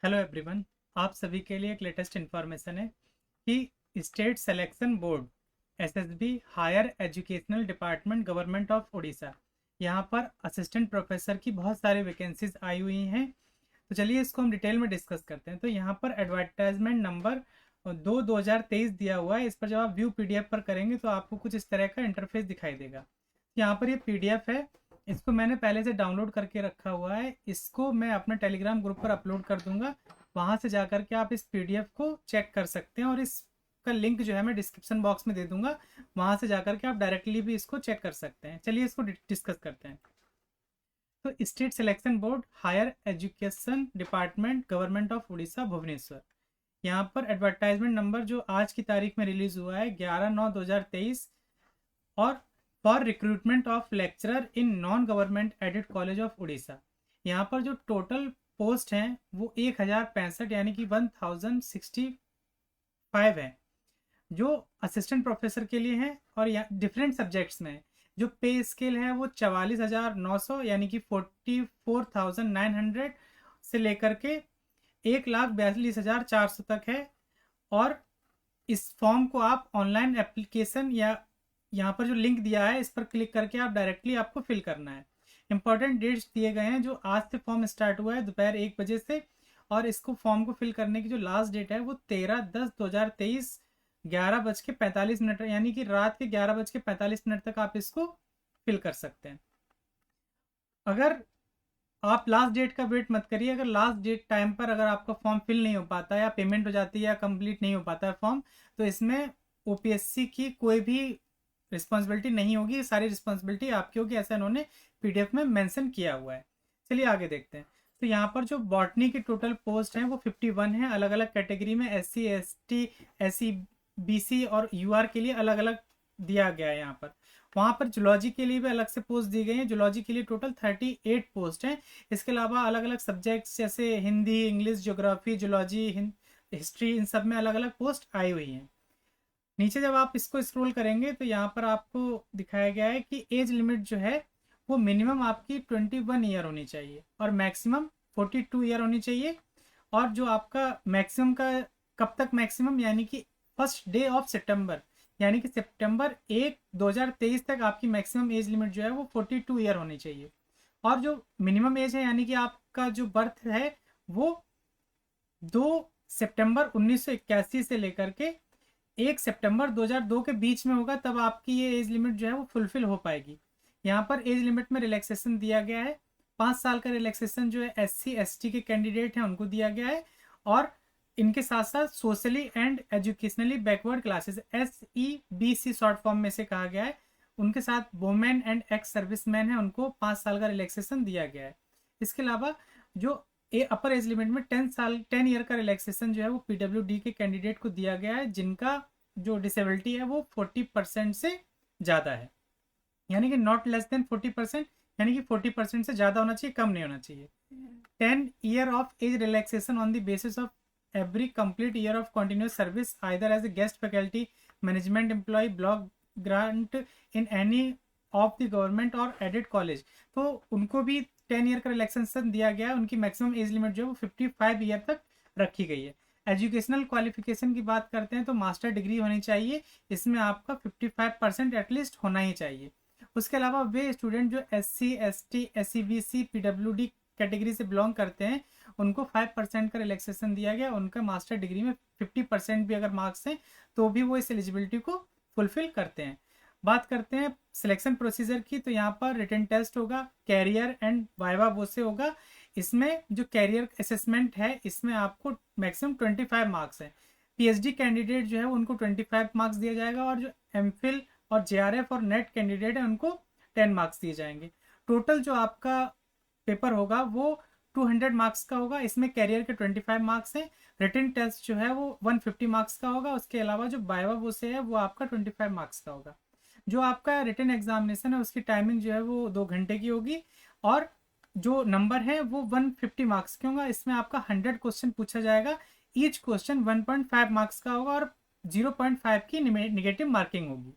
Hello everyone. आप सभी के लिए एक लेटेस्ट इन्फॉर्मेशन है कि state selection board SSB higher educational department government of Orissa, यहाँ पर असिस्टेंट प्रोफेसर की बहुत सारी वैकेंसीज आई हुई हैं। तो चलिए इसको हम डिटेल में डिस्कस करते हैं। तो यहाँ पर एडवर्टाइजमेंट नंबर 2023 दिया हुआ है। इस पर जब आप व्यू पीडीएफ पर करेंगे तो आपको कुछ इस तरह का इंटरफेस दिखाई देगा। यहाँ पर ये पीडीएफ है, इसको मैंने पहले से डाउनलोड करके रखा हुआ है। इसको मैं अपने टेलीग्राम ग्रुप पर अपलोड कर दूंगा। वहाँ से जाकर के आप इस पीडीएफ को चेक कर सकते हैं और इसका लिंक जो है मैं डिस्क्रिप्शन बॉक्स में दे दूंगा। वहाँ से जाकर के आप डायरेक्टली भी इसको चेक कर सकते हैं। चलिए इसको डिस्कस करते हैं। तो state selection board higher education department government of Orissa Bhubaneswar, यहाँ पर एडवर्टाइजमेंट नंबर जो आज की तारीख में रिलीज हुआ है 11/9/2023 और for recruitment of lecturer in non government aided college of Orissa. यहाँ पर जो टोटल पोस्ट हैं वो 1065 यानी कि 1065 है, जो असिस्टेंट प्रोफेसर के लिए है। और यहाँ डिफरेंट सब्जेक्ट्स में जो पे स्केल है वो 44,900 यानी कि 44,900 से लेकर के 1,42,400 तक है। और इस फॉर्म को आप ऑनलाइन एप्लीकेशन या यहाँ पर जो लिंक दिया है इस पर क्लिक करके आप डायरेक्टली आपको फिल करना है। इंपॉर्टेंट डेट्स दिए गए हैं। जो आज से फॉर्म स्टार्ट हुआ है दोपहर 1 बजे से, और इसको फॉर्म को फिल करने की जो लास्ट डेट है वो 13/10/2023 11:45 यानी कि रात के 11:45 तक आप इसको फिल कर सकते हैं। अगर आप लास्ट डेट का वेट मत करिए। अगर लास्ट डेट टाइम पर अगर आपका फॉर्म फिल नहीं हो पाता या पेमेंट हो जाती है या कंप्लीट नहीं हो पाता है फॉर्म, तो इसमें ओपीएससी की कोई भी रिस्पॉन्सिबिलिटी नहीं होगी। सारी रिस्पॉन्सिबिलिटी आपकी होगी, ऐसा इन्होंने पीडीएफ में मेंशन किया हुआ है। चलिए आगे देखते हैं। तो यहाँ पर जो बॉटनी की टोटल पोस्ट है वो 51 है। अलग अलग कैटेगरी में SC ST SC BC और UR के लिए अलग अलग दिया गया है। यहाँ पर वहाँ पर जूलॉजी के लिए भी अलग से पोस्ट दी गई है। जूलॉजी के लिए टोटल 38 पोस्ट हैं। इसके अलावा अलग अलग सब्जेक्ट्स जैसे Hindi, English, geography, zoology, history, इन सब में अलग अलग पोस्ट आई हुई हैं। नीचे जब आप इसको स्क्रॉल करेंगे तो यहाँ पर आपको दिखाया गया है कि एज लिमिट जो है वो मिनिमम आपकी 21 ईयर होनी चाहिए और मैक्सिमम 42 ईयर होनी चाहिए। और जो आपका मैक्सिमम का कब तक मैक्सिमम, यानी कि फर्स्ट डे ऑफ सितंबर, यानी कि सितंबर 1 2023 तक आपकी मैक्सिमम एज लिमिट जो है वो 42 ईयर होनी चाहिए। और जो मिनिमम एज है यानी कि आपका जो बर्थ है वो 2 सितंबर 1981 से लेकर के 1 सितंबर 2002 के बीच में होगा, तब आपकी ये एज लिमिट जो है वो फुलफिल हो पाएगी। यहाँ पर एज लिमिट में रिलैक्सेशन दिया गया है। 5 साल का रिलैक्सेशन जो है SC ST के कैंडिडेट हैं उनको दिया गया है। और इनके साथ साथ socially and educationally backward classes SEBC short form में से कहा गया है, उनके साथ वुमेन एंड एक्स सर्विसमैन है, उनको 5 साल का रिलैक्सेशन दिया गया है। इसके अलावा जो अपर एज लिमिट में 10 ईयर का रिलैक्सेशन जो है वो PWD के कैंडिडेट को दिया गया है, जिनका जो डिसेबिलिटी है वो 40% से ज़्यादा है, यानी कि नॉट लेस देन 40%, यानी कि 40% से ज़्यादा होना चाहिए, कम नहीं होना चाहिए। 10 year of age relaxation on the basis of every complete year of continuous service either as a guest faculty, management employee, block grant in any of the government or aided college। तो उनको भी 10 year का relaxation दिया गया है। उनकी maximum age limit जो है वो 55 ईयर तक रखी गई है। एजुकेशनल क्वालिफिकेशन की बात करते हैं तो मास्टर डिग्री होनी चाहिए, इसमें आपका 55% एटलीस्ट होना ही चाहिए। उसके अलावा वे स्टूडेंट जो SC ST SEBC PWD category से बिलोंग करते हैं उनको 5% का रिलैक्सेशन दिया गया। उनका मास्टर डिग्री में 50% भी अगर मार्क्स हैं तो भी वो इस एलिजिबिलिटी को फुलफिल करते हैं। बात करते हैं सिलेक्शन प्रोसीजर की, तो यहाँ पर रिटन टेस्ट होगा, कैरियर एंड वाइवा वो से होगा। इसमें जो कैरियर असेसमेंट है इसमें आपको मैक्सिमम 25 मार्क्स है। PhD कैंडिडेट जो है उनको 25 मार्क्स दिया जाएगा, और जो MPhil और JRF और नेट कैंडिडेट है उनको 10 मार्क्स दिए जाएंगे। टोटल जो आपका पेपर होगा वो 200 मार्क्स का होगा। इसमें कैरियर के 25 मार्क्स हैं। रिटन टेस्ट जो है वो 150 मार्क्स का होगा। उसके अलावा जो वाइवा वो से है वो आपका 25 मार्क्स का होगा। जो आपका रिटन एग्जामिनेशन है उसकी टाइमिंग जो है वो 2 घंटे की होगी, और जो नंबर है वो 150 मार्क्स के होगा। इसमें आपका 100 क्वेश्चन पूछा जाएगा। ईच क्वेश्चन 1.5 मार्क्स का होगा और 0.5 की निगेटिव मार्किंग होगी।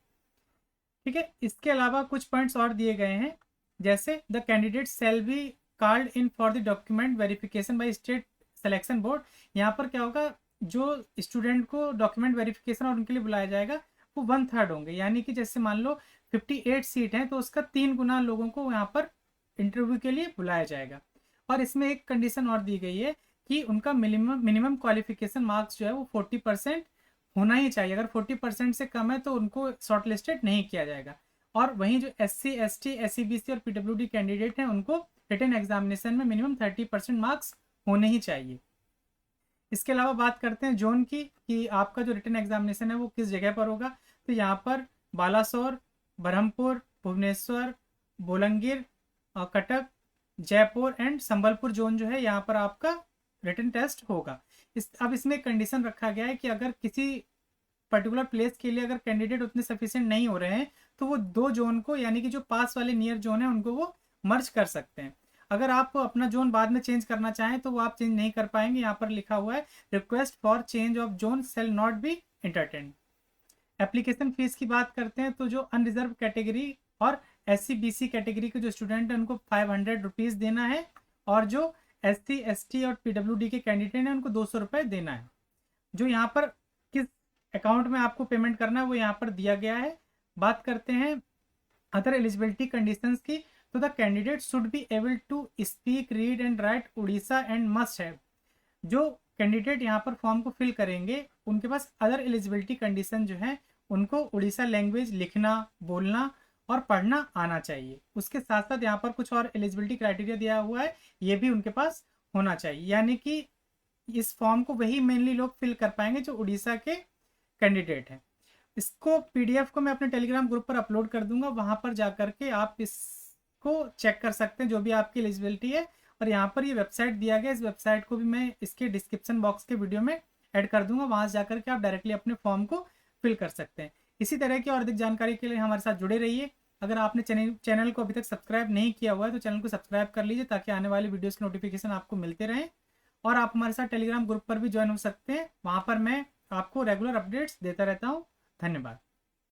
ठीक है, इसके अलावा कुछ पॉइंट्स और दिए गए हैं, जैसे the candidate shall be called in for the document verification by state selection board, यहाँ पर क्या होगा, जो स्टूडेंट को डॉक्यूमेंट वेरिफिकेशन और उनके लिए बुलाया जाएगा वो 1/3 होंगे, यानी कि जैसे मान लो 58 सीट हैं तो उसका 3 गुना लोगों को यहाँ पर इंटरव्यू के लिए बुलाया जाएगा। और इसमें एक कंडीशन और दी गई है कि उनका मिनिमम क्वालिफिकेशन मार्क्स जो है वो 40% होना ही चाहिए। अगर 40% से कम है तो उनको शॉर्ट लिस्टेड नहीं किया जाएगा। और वहीं जो SC ST SCBC और PWD कैंडिडेट हैं उनको रिटन एग्जामिनेशन में मिनिमम 30% मार्क्स होने ही चाहिए। इसके अलावा बात करते हैं जोन की, कि आपका जो रिटन एग्जामिनेशन है वो किस जगह पर होगा। तो यहाँ पर बालासोर, ब्रह्मपुर, भुवनेश्वर, बोलंगीर, कटक, जयपुर एंड संबलपुर जोन जो है यहाँ पर आपका रिटन टेस्ट होगा। अब इसमें कंडीशन रखा गया है कि अगर किसी पर्टिकुलर प्लेस के लिए अगर कैंडिडेट उतने सफिशिएंट नहीं हो रहे हैं तो वो 2 जोन को, यानी कि जो पास वाले नियर जोन है उनको वो मर्ज कर सकते हैं। अगर आप अपना जोन बाद में चेंज करना चाहें तो वो आप चेंज नहीं कर पाएंगे। यहाँ पर लिखा हुआ है request for change of zone shall not be entertained. Application fees की बात करते हैं तो जो अनरिजर्व कैटेगरी और SC BC कैटेगरी के जो स्टूडेंट हैं उनको 500 रुपीज़ देना है, और जो SC ST और PWD के कैंडिडेट हैं उनको 200 रुपये देना है। जो यहाँ पर किस अकाउंट में आपको पेमेंट करना है वो यहाँ पर दिया गया है। बात करते हैं अदर एलिजिबिलिटी कंडीशंस की, तो the candidate should be able to speak, read and write Orissa and must have. जो कैंडिडेट यहाँ पर फॉर्म को फिल करेंगे उनके पास अदर एलिजिबिलिटी कंडीशन जो है उनको उड़ीसा लैंग्वेज लिखना, बोलना और पढ़ना आना चाहिए। उसके साथ साथ यहाँ पर कुछ और एलिजिबिलिटी क्राइटेरिया दिया हुआ है, ये भी उनके पास होना चाहिए। यानी कि इस फॉर्म को वही मेनली लोग फिल कर पाएंगे जो उड़ीसा के कैंडिडेट हैं। इसको PDF को मैं अपने टेलीग्राम ग्रुप पर अपलोड कर दूंगा, वहाँ पर जा करके आप इसको चेक कर सकते हैं जो भी आपकी एलिजिबिलिटी है। और यहाँ पर ये वेबसाइट दिया गया, इस वेबसाइट को भी मैं इसके डिस्क्रिप्शन बॉक्स के वीडियो में ऐड कर दूंगा, वहाँ से जाकर के आप डायरेक्टली अपने फॉर्म को फिल कर सकते हैं। इसी तरह की और अधिक जानकारी के लिए हमारे साथ जुड़े रहिए। अगर आपने चैनल को अभी तक सब्सक्राइब नहीं किया हुआ है तो चैनल को सब्सक्राइब कर लीजिए ताकि आने वाली वीडियोस के नोटिफिकेशन आपको मिलते रहें। और आप हमारे साथ टेलीग्राम ग्रुप पर भी ज्वाइन हो सकते हैं, वहाँ पर मैं आपको रेगुलर अपडेट्स देता रहता हूँ। धन्यवाद।